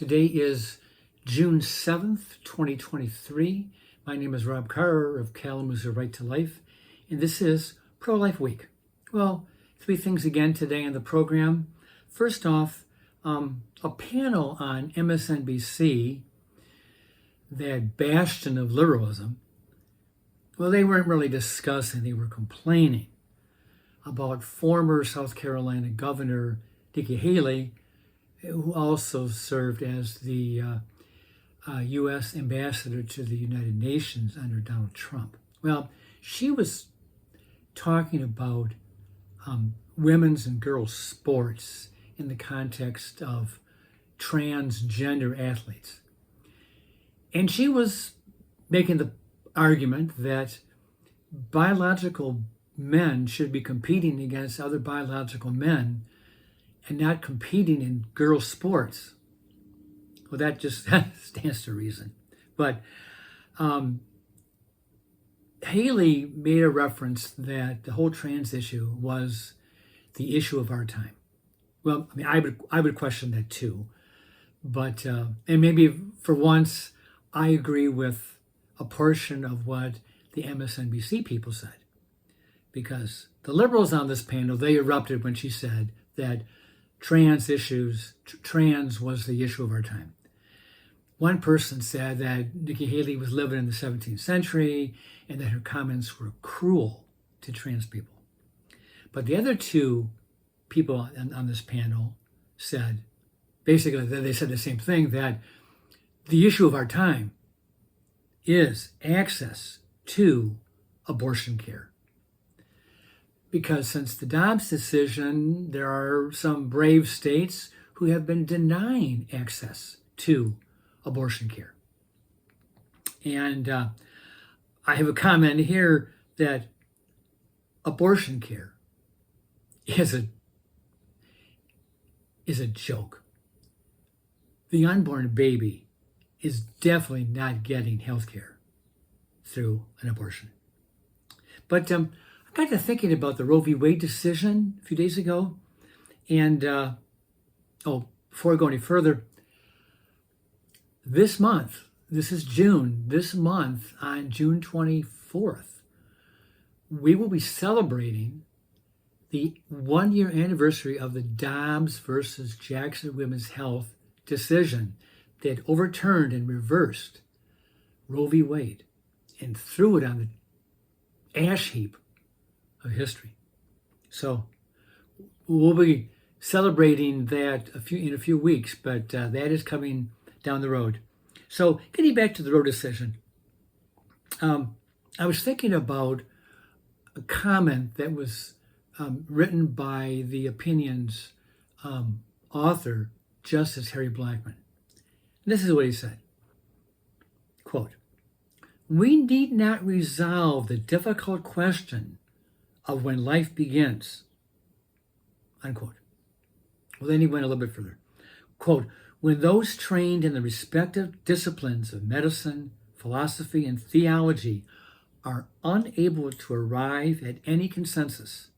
Today is June 7th, 2023. My name is Rob Carr of Kalamazoo Right to Life, and this is Pro-Life Week. Well, three things again today in the program. First off, a panel on MSNBC, that bastion of liberalism, well, they weren't really discussing, they were complaining about former South Carolina Governor Nikki Haley, who also served as the U.S. ambassador to the United Nations under Donald Trump. Well, she was talking about women's and girls' sports in the context of transgender athletes. And she was making the argument that biological men should be competing against other biological men and not competing in girls' sports. Well, that just stands to reason. But Haley made a reference that the whole trans issue was the issue of our time. Well, I mean, I would question that too. But, and maybe for once, I agree with a portion of what the MSNBC people said. Because the liberals on this panel, they erupted when she said that trans was the issue of our time. One person said that Nikki Haley was living in the 17th century and that her comments were cruel to trans people. But the other two people on this panel said, basically, they said the same thing, that the issue of our time is access to abortion care. Because since the Dobbs decision, there are some brave states who have been denying access to abortion care. And I have a comment here that abortion care is a joke. The unborn baby is definitely not getting health care through an abortion. But I got to thinking about the Roe v. Wade decision a few days ago. And, before I go any further, this month, this is June, this month on June 24th, we will be celebrating the 1-year anniversary of the Dobbs versus Jackson Women's Health decision that overturned and reversed Roe v. Wade and threw it on the ash heap of history. So we'll be celebrating that in a few weeks, but that is coming down the road. So getting back to the Roe decision, I was thinking about a comment that was written by the opinion's author, Justice Harry Blackmun. And this is what he said, quote, "We need not resolve the difficult question of when life begins," unquote. Well, then he went a little bit further. Quote, "When those trained in the respective disciplines of medicine, philosophy, and theology are unable to arrive at any consensus,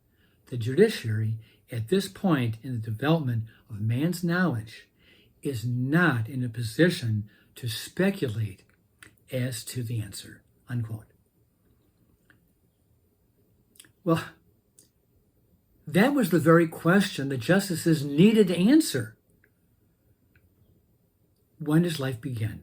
the judiciary, at this point in the development of man's knowledge, is not in a position to speculate as to the answer," unquote. Well, that was the very question the justices needed to answer. When does life begin?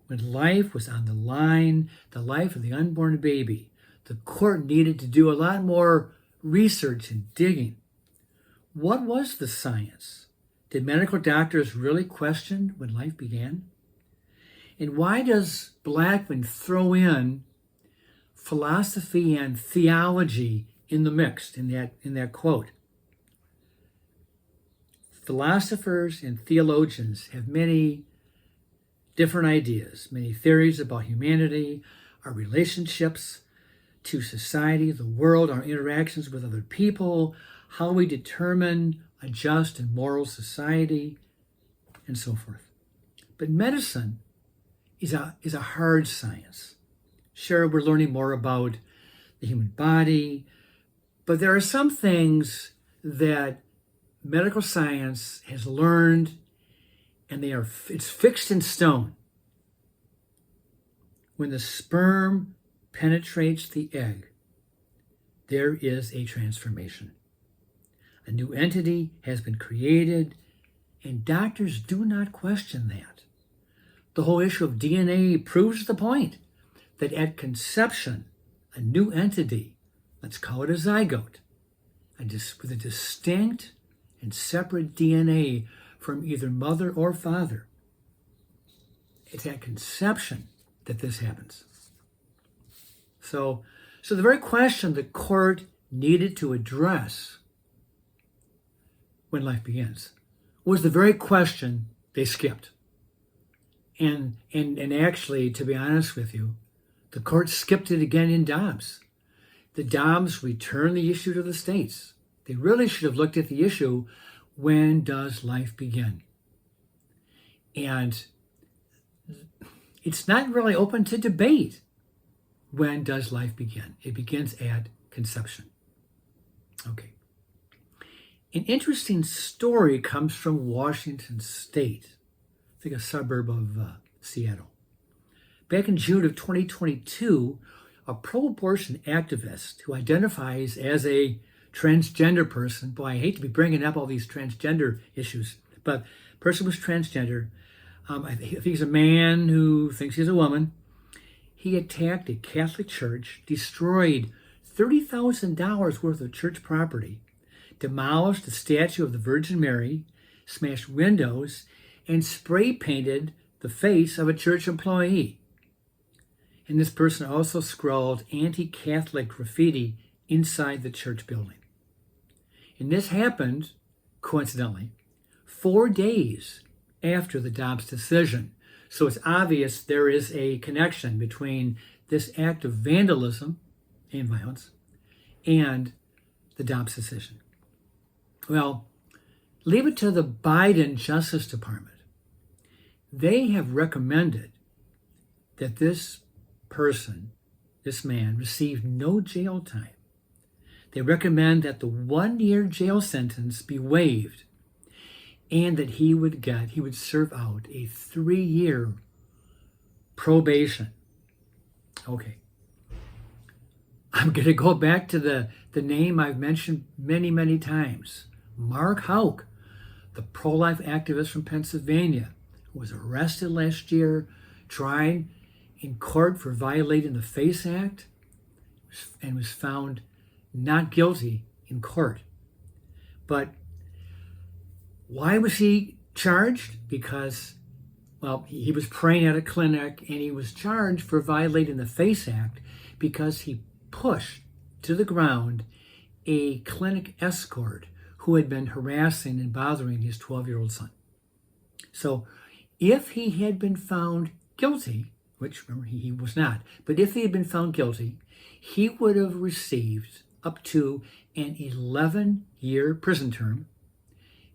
When life was on the line, the life of the unborn baby, the court needed to do a lot more research and digging. What was the science? Did medical doctors really question when life began? And why does Blackmun throw in philosophy and theology in the mix in that quote? Philosophers and theologians have many different ideas, many theories about humanity, our relationships to society, the world, our interactions with other people, how we determine a just and moral society, and so forth. But medicine is a hard science. Sure, we're learning more about the human body, but there are some things that medical science has learned and it's fixed in stone. When the sperm penetrates the egg, there is a transformation. A new entity has been created, and doctors do not question that. The whole issue of DNA proves the point that at conception, a new entity, let's call it a zygote, with a distinct and separate DNA from either mother or father, it's at conception that this happens. So the very question the court needed to address when life begins was the very question they skipped. And actually, to be honest with you, the court skipped it again in Dobbs. The Dobbs returned the issue to the states. They really should have looked at the issue, when does life begin? And it's not really open to debate. When does life begin? It begins at conception. Okay. An interesting story comes from Washington State, I think a suburb of Seattle. Back in June of 2022, a pro-abortion activist who identifies as a transgender person, boy, I hate to be bringing up all these transgender issues, but the person was transgender. I think he's a man who thinks he's a woman. He attacked a Catholic church, destroyed $30,000 worth of church property, demolished the statue of the Virgin Mary, smashed windows, and spray painted the face of a church employee. And this person also scrawled anti-Catholic graffiti inside the church building. And this happened, coincidentally, 4 days after the Dobbs decision. So it's obvious there is a connection between this act of vandalism and violence and the Dobbs decision. Well, leave it to the Biden Justice Department. They have recommended that this person, this man, receive no jail time. They recommend that the 1-year jail sentence be waived, and that he would serve out a 3-year probation. Okay. I'm going to go back to the name I've mentioned many, many times. Mark Houck, the pro-life activist from Pennsylvania, who was arrested last year, tried in court for violating the FACE Act, and was found not guilty in court. But why was he charged? Because, well, he was praying at a clinic, and he was charged for violating the FACE Act because he pushed to the ground a clinic escort who had been harassing and bothering his 12-year-old son. So if he had been found guilty, which remember he was not, but if he had been found guilty, he would have received up to an 11-year prison term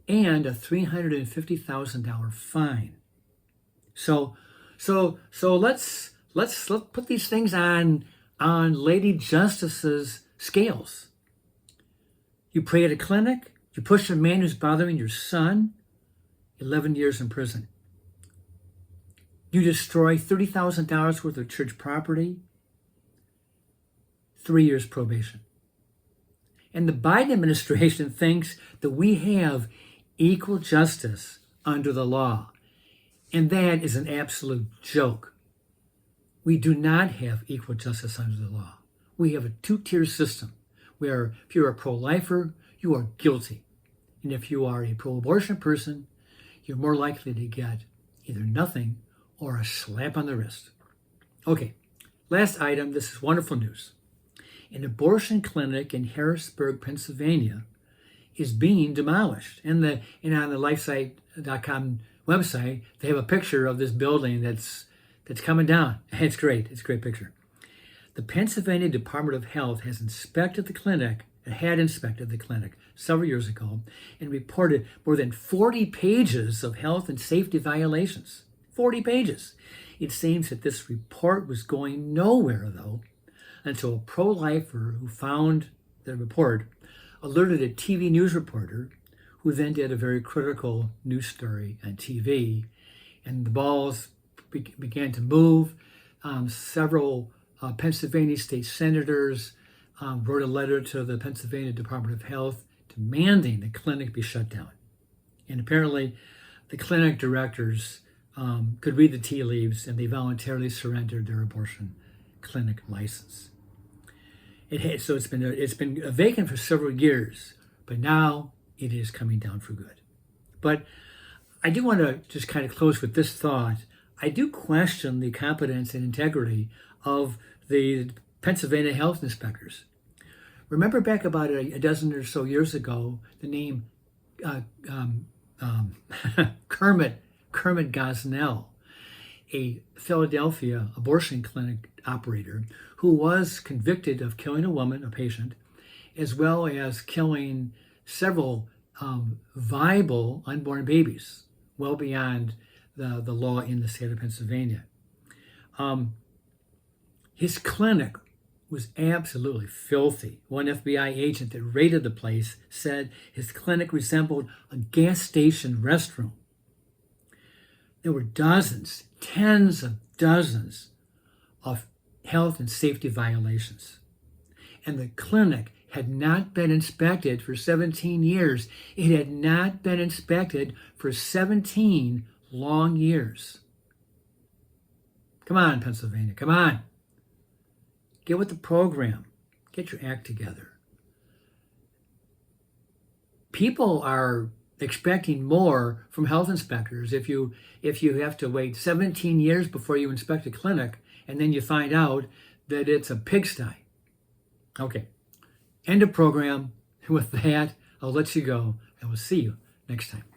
and a $350,000 fine. So let's put these things on Lady Justice's scales. You pray at a clinic, you push a man who's bothering your son, 11 years in prison. You destroy $30,000 worth of church property, 3 years probation. And the Biden administration thinks that we have equal justice under the law. And that is an absolute joke. We do not have equal justice under the law. We have a 2-tier system where if you're a pro-lifer, you are guilty. And if you are a pro-abortion person, you're more likely to get either nothing or a slap on the wrist. Okay, last item. This is wonderful news. An abortion clinic in Harrisburg, Pennsylvania is being demolished. And on the lifesite.com website, they have a picture of this building that's coming down. It's great. It's a great picture. The Pennsylvania Department of Health had inspected the clinic several years ago and reported more than 40 pages of health and safety violations. 40 pages. It seems that this report was going nowhere, though, until a pro-lifer who found the report alerted a TV news reporter who then did a very critical news story on TV, and the balls began to move. Several Pennsylvania state senators wrote a letter to the Pennsylvania Department of Health demanding the clinic be shut down. And apparently, the clinic directors could read the tea leaves, and they voluntarily surrendered their abortion clinic license. So it's been vacant for several years, but now it is coming down for good. But I do want to just kind of close with this thought. I do question the competence and integrity of the Pennsylvania health inspectors. Remember back about a dozen or so years ago, the name Kermit Gosnell, a Philadelphia abortion clinic operator who was convicted of killing a woman, a patient, as well as killing several viable unborn babies, well beyond the law in the state of Pennsylvania. His clinic was absolutely filthy. One FBI agent that raided the place said his clinic resembled a gas station restroom. There were dozens, tens of dozens of health and safety violations. And the clinic had not been inspected for 17 years. It had not been inspected for 17 long years. Come on, Pennsylvania, come on. Get with the program. Get your act together. People are expecting more from health inspectors if you have to wait 17 years before you inspect a clinic and then you find out that it's a pigsty. Okay, end of program. With that, I'll let you go and we'll see you next time.